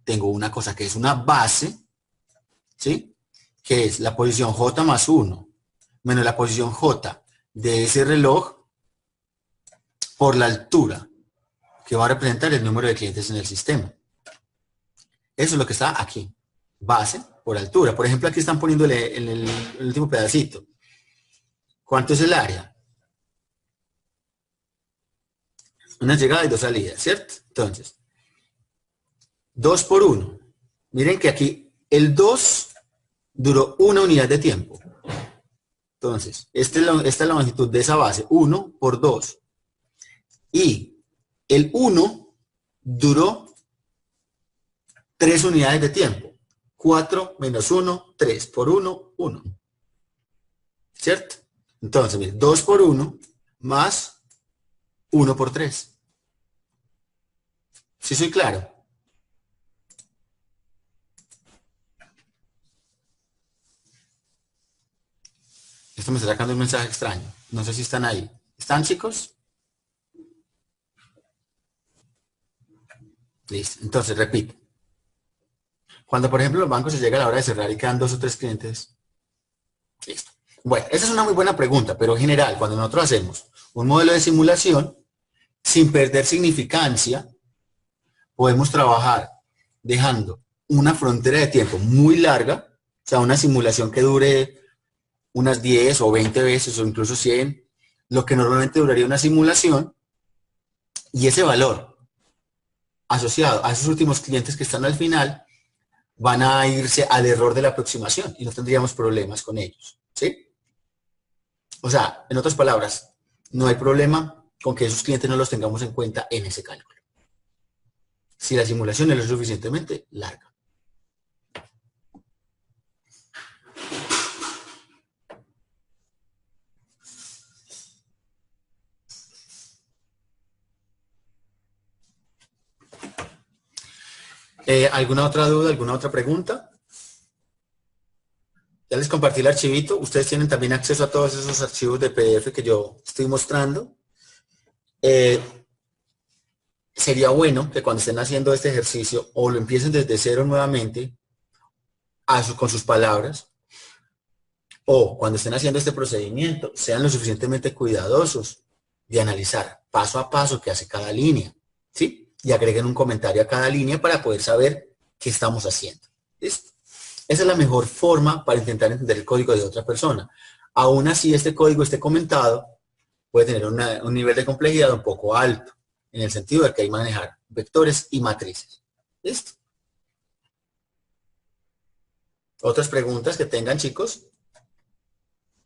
tengo una cosa que es una base, ¿sí? Que es la posición J más 1, menos la posición J de ese reloj por la altura, que va a representar el número de clientes en el sistema. Eso es lo que está aquí. Base por altura. Por ejemplo, aquí están poniendo el último pedacito. ¿Cuánto es el área? Una llegada y dos salidas, ¿cierto? Entonces, 2 por 1. Miren que aquí el 2 duró una unidad de tiempo. Entonces, esta es la longitud de esa base, 1 por 2. Y el 1 duró 3 unidades de tiempo. 4 menos 1, 3 por 1, 1. ¿Cierto? Entonces, miren, 2 por 1 más 1 por 3. ¿Sí soy claro? Esto me está sacando un mensaje extraño. No sé si están ahí. ¿Están, chicos? Listo. Entonces, repito. Cuando, por ejemplo, los bancos se llega a la hora de cerrar y quedan 2 o 3 clientes. Listo. Bueno, esa es una muy buena pregunta, pero en general, cuando nosotros hacemos un modelo de simulación, sin perder significancia, podemos trabajar dejando una frontera de tiempo muy larga, o sea, una simulación que dure unas 10 o 20 veces o incluso 100, lo que normalmente duraría una simulación, y ese valor asociado a esos últimos clientes que están al final van a irse al error de la aproximación y no tendríamos problemas con ellos, ¿sí? O sea, en otras palabras, no hay problema con que esos clientes no los tengamos en cuenta en ese cálculo, si la simulación es lo suficientemente larga. ¿Alguna otra duda, alguna otra pregunta? Ya les compartí el archivito. Ustedes tienen también acceso a todos esos archivos de PDF que yo estoy mostrando. Sería bueno que cuando estén haciendo este ejercicio o lo empiecen desde cero nuevamente con sus palabras, o cuando estén haciendo este procedimiento sean lo suficientemente cuidadosos de analizar paso a paso qué hace cada línea, ¿sí? Y agreguen un comentario a cada línea para poder saber qué estamos haciendo. ¿Listo? Esa es la mejor forma para intentar entender el código de otra persona. Aún así, este código esté comentado, puede tener un nivel de complejidad un poco alto, en el sentido de que hay que manejar vectores y matrices. ¿Listo? ¿Otras preguntas que tengan, chicos?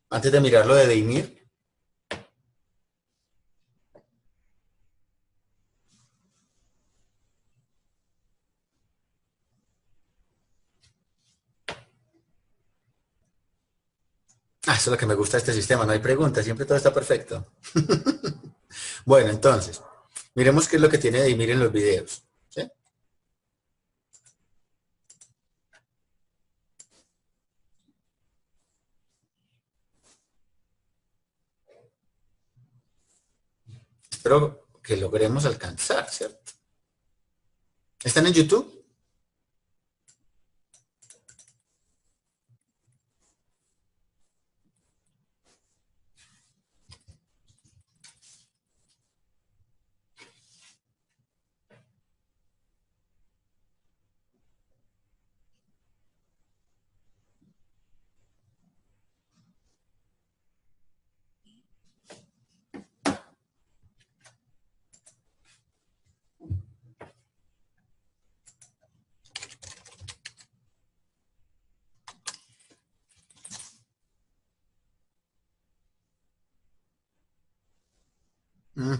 Antes de mirar lo de Deimir. Eso es lo que me gusta de este sistema, no hay preguntas, siempre todo está perfecto. Bueno, entonces, miremos qué es lo que tiene Deimir en los videos. ¿Sí? Espero que logremos alcanzar, ¿cierto? ¿Están en YouTube?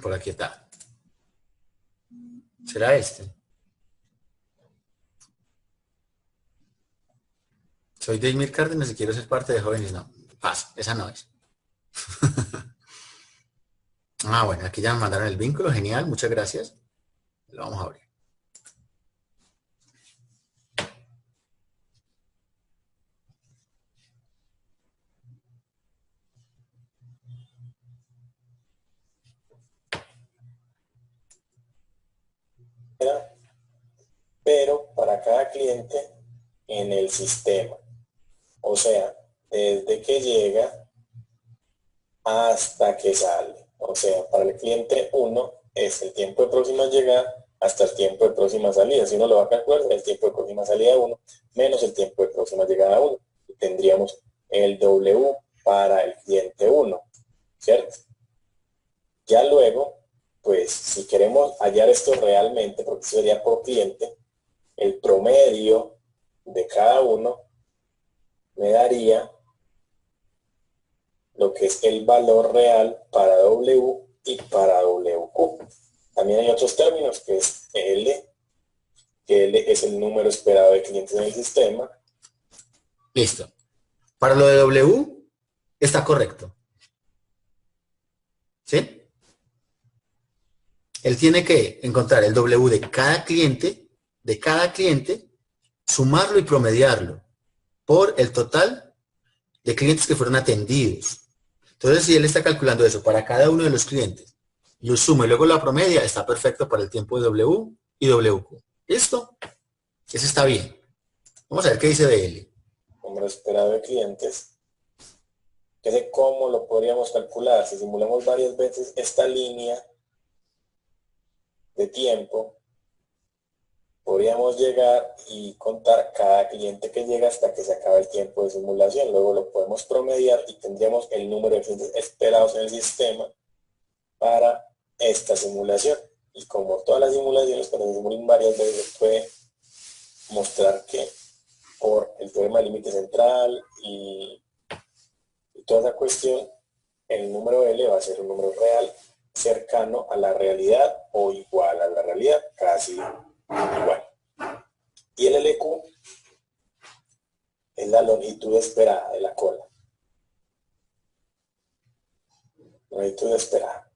Por aquí está. ¿Será este? Soy Deimir Cárdenas y quiero ser parte de Jóvenes. No, paso, esa no es. Bueno, aquí ya me mandaron el vínculo, genial, muchas gracias. Lo vamos a abrir. Pero para cada cliente en el sistema. O sea, desde que llega hasta que sale. O sea, para el cliente 1 es el tiempo de próxima llegada hasta el tiempo de próxima salida. Si uno lo va a calcular, el tiempo de próxima salida 1 menos el tiempo de próxima llegada 1. Y tendríamos el W para el cliente 1, ¿cierto? Ya luego, pues si queremos hallar esto realmente, porque sería por cliente, el promedio de cada uno me daría lo que es el valor real para W y para WQ. También hay otros términos que es L, que L es el número esperado de clientes en el sistema. Listo. Para lo de W está correcto. ¿Sí? Él tiene que encontrar el W de cada cliente, sumarlo y promediarlo por el total de clientes que fueron atendidos. Entonces, si él está calculando eso para cada uno de los clientes, lo suma y luego la promedia, está perfecto para el tiempo de W y WQ. ¿Listo? Ese está bien. Vamos a ver qué dice de L. Número esperado de clientes. Que sé cómo lo podríamos calcular. Si simulamos varias veces esta línea de tiempo, podríamos llegar y contar cada cliente que llega hasta que se acabe el tiempo de simulación. Luego lo podemos promediar y tendríamos el número de clientes esperados en el sistema para esta simulación. Y como todas las simulaciones, cuando se simulan varias veces, se puede mostrar que por el teorema del límite central y toda esa cuestión, el número L va a ser un número real cercano a la realidad o igual a la realidad, casi igual. Y el LQ es la longitud esperada de la cola. Longitud esperada.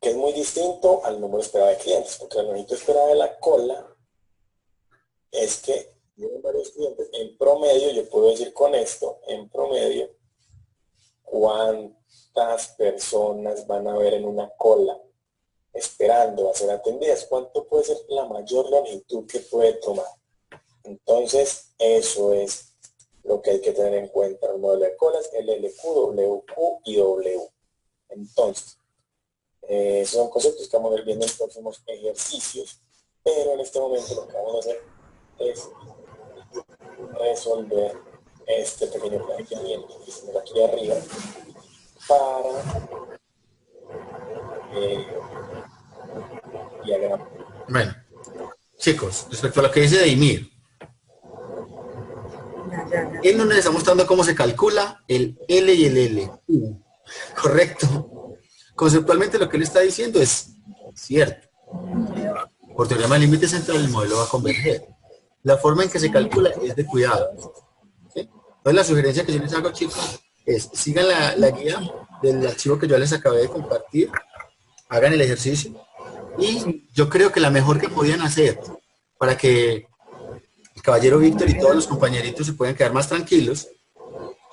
Que es muy distinto al número esperado de clientes, porque la longitud esperada de la cola es que tienen varios clientes. En promedio, yo puedo decir con esto, en promedio, cuántas personas van a haber en una cola esperando a ser atendidas, cuánto puede ser la mayor longitud que puede tomar. Entonces, eso es lo que hay que tener en cuenta en el modelo de colas, LLQ, WQ y W. Entonces, son conceptos que vamos a ir viendo en próximos ejercicios, pero en este momento lo que vamos a hacer es resolver este pequeño planteamiento que se aquí arriba para diagrama. Bueno, chicos, respecto a lo que dice Deimir, él no nos está mostrando cómo se calcula el L y el LQ, ¿correcto? Conceptualmente lo que él está diciendo es cierto. Por teorema del límite central el modelo va a converger. La forma en que se calcula es de cuidado. ¿Sí? Entonces la sugerencia que yo les hago, chicos, es sigan la guía del archivo que yo les acabé de compartir, hagan el ejercicio y yo creo que la mejor que podían hacer para que el caballero Víctor y todos los compañeritos se puedan quedar más tranquilos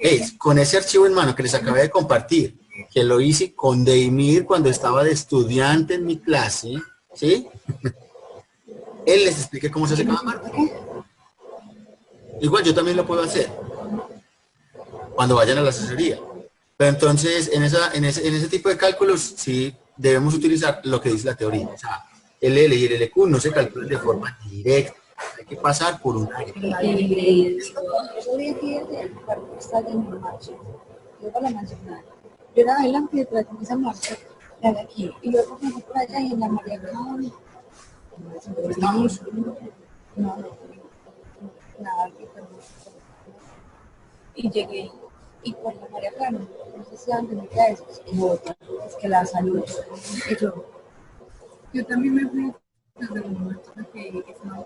es con ese archivo en mano que les acabé de compartir, que lo hice con Deimir cuando estaba de estudiante en mi clase, ¿sí? Él les explique cómo se hace cada parte. Igual yo también lo puedo hacer cuando vayan a la asesoría. Pero entonces, en ese tipo de cálculos, sí debemos utilizar lo que dice la teoría. O sea, el L y el LQ no se calculan de forma directa. Hay que pasar por un área. Yo era adelante detrás de esa marcha, la de aquí, y luego me fui por allá y en la María Clara, estamos, no, nada, y llegué, y por la María Clara, no sé si antes me queda eso, es que la salud, y yo también me fui desde el momento en que estaba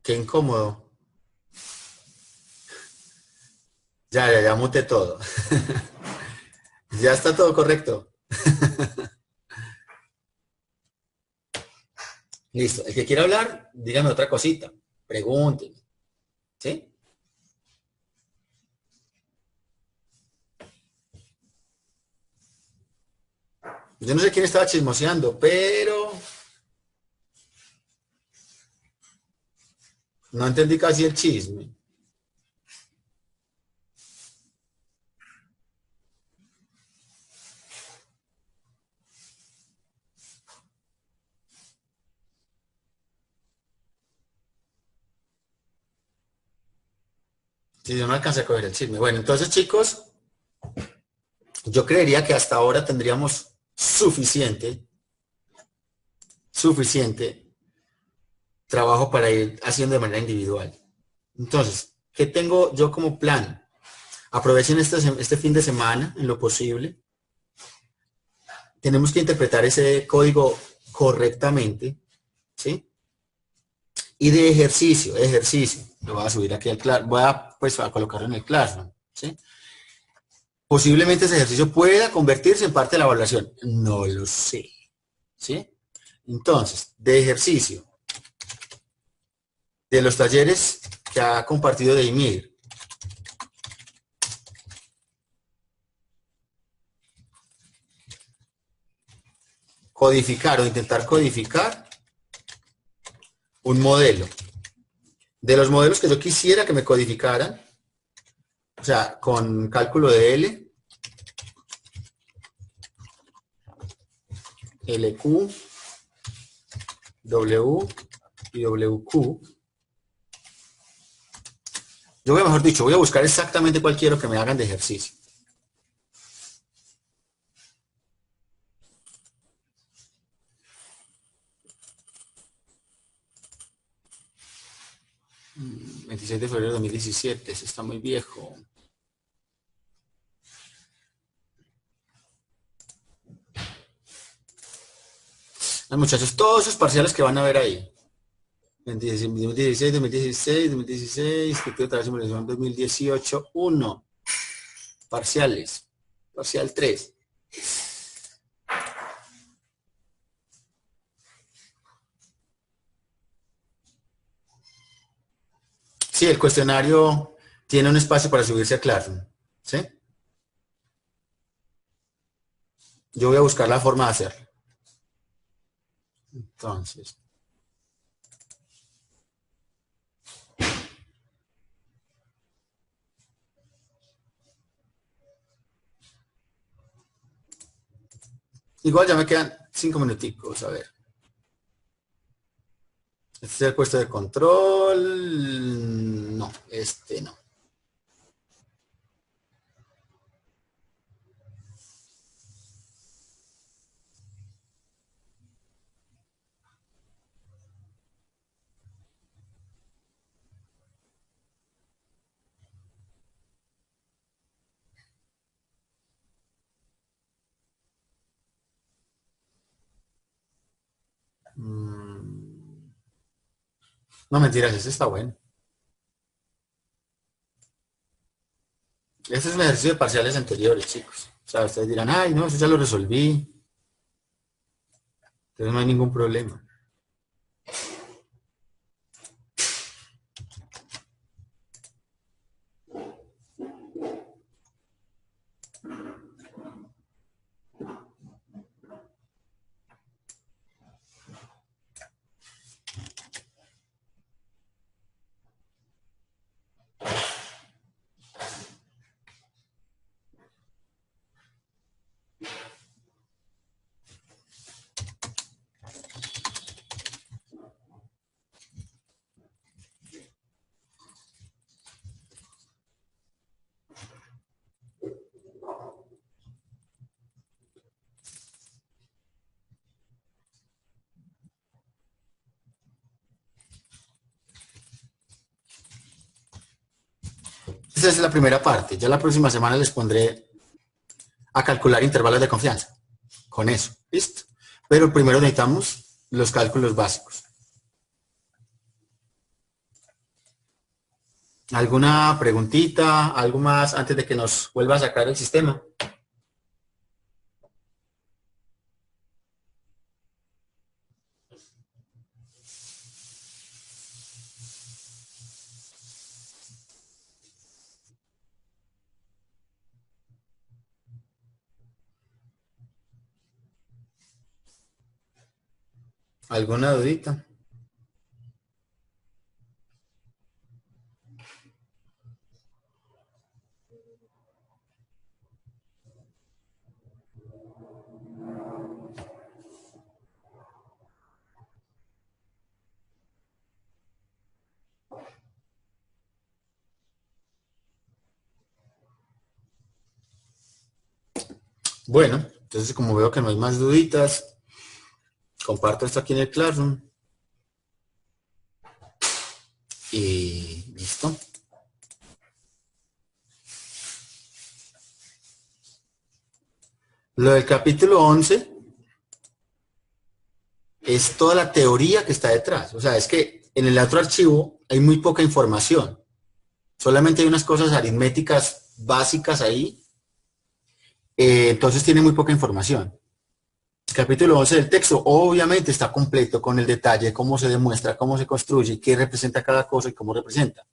Qué incómodo. Ya muté todo. Ya está todo correcto. Listo. El que quiera hablar, dígame otra cosita. Pregúntenme. ¿Sí? Yo no sé quién estaba chismoseando, pero no entendí casi el chisme. Si yo no alcancé a coger el chisme. Bueno, entonces, chicos, yo creería que hasta ahora tendríamos suficiente trabajo para ir haciendo de manera individual. Entonces, ¿qué tengo yo como plan? Aprovechen este fin de semana en lo posible. Tenemos que interpretar ese código correctamente, ¿sí? Y de ejercicio, lo voy a subir aquí al Classroom, voy a, pues, a colocarlo en el Classroom, ¿sí? Posiblemente ese ejercicio pueda convertirse en parte de la evaluación, no lo sé, ¿sí? Entonces, de ejercicio, de los talleres que ha compartido de IMIR, codificar o intentar codificar un modelo. De los modelos que yo quisiera que me codificaran, o sea, con cálculo de L, LQ, W y WQ. Yo voy, mejor dicho, voy a buscar exactamente cuál quiero que me hagan de ejercicio. Mm, 26 de febrero de 2017, ese está muy viejo. Muchachos, todos esos parciales que van a ver ahí. 2016, 2016, 2016, que otra vez simulación 2018, 1. Parciales. Parcial 3. Sí, el cuestionario tiene un espacio para subirse a Classroom, ¿sí? Yo voy a buscar la forma de hacerlo. Entonces. Igual ya me quedan 5 minuticos, a ver. Este es el puesto de control. No, este no. No, mentiras, este está bueno. Este es un ejercicio de parciales anteriores, chicos. O sea, ustedes dirán, ay, no, eso ya lo resolví. Entonces no hay ningún problema. Esa es la primera parte. Ya la próxima semana les pondré a calcular intervalos de confianza. Con eso, ¿listo? Pero primero necesitamos los cálculos básicos. ¿Alguna preguntita? ¿Algo más antes de que nos vuelva a sacar el sistema? ¿Alguna dudita? Bueno, entonces como veo que no hay más duditas, comparto esto aquí en el Classroom. Y listo. Lo del capítulo 11 es toda la teoría que está detrás. O sea, es que en el otro archivo hay muy poca información. Solamente hay unas cosas aritméticas básicas ahí. Entonces tiene muy poca información. El capítulo 11 del texto obviamente está completo con el detalle de cómo se demuestra, cómo se construye, qué representa cada cosa y cómo representa.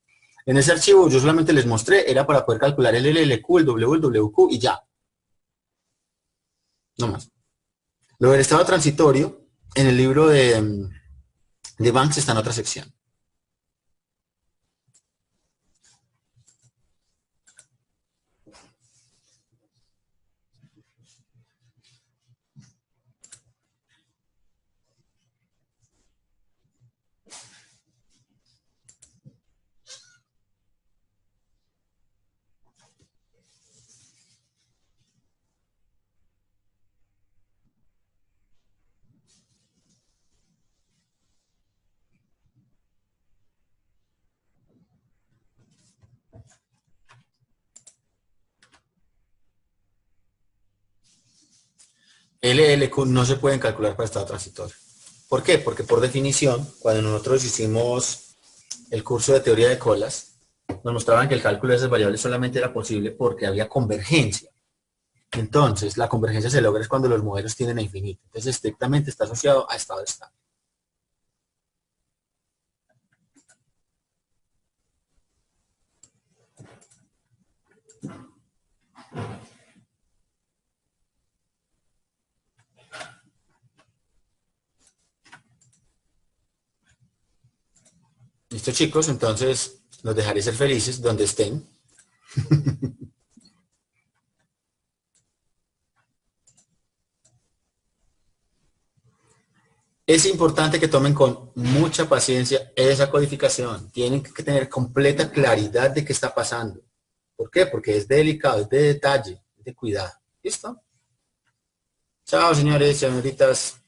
En ese archivo yo solamente les mostré, era para poder calcular el LLQ, el WQ y ya. No más. Lo del estado transitorio, en el libro de Banks está en otra sección. LLQ no se pueden calcular para estado transitorio. ¿Por qué? Porque por definición, cuando nosotros hicimos el curso de teoría de colas, nos mostraban que el cálculo de esas variables solamente era posible porque había convergencia. Entonces, la convergencia se logra es cuando los modelos tienden a infinito. Entonces, estrictamente está asociado a estado estable. ¿Listo, chicos? Entonces, los dejaré ser felices donde estén. Es importante que tomen con mucha paciencia esa codificación. Tienen que tener completa claridad de qué está pasando. ¿Por qué? Porque es delicado, es de detalle, es de cuidado. ¿Listo? Chao, señores, señoritas.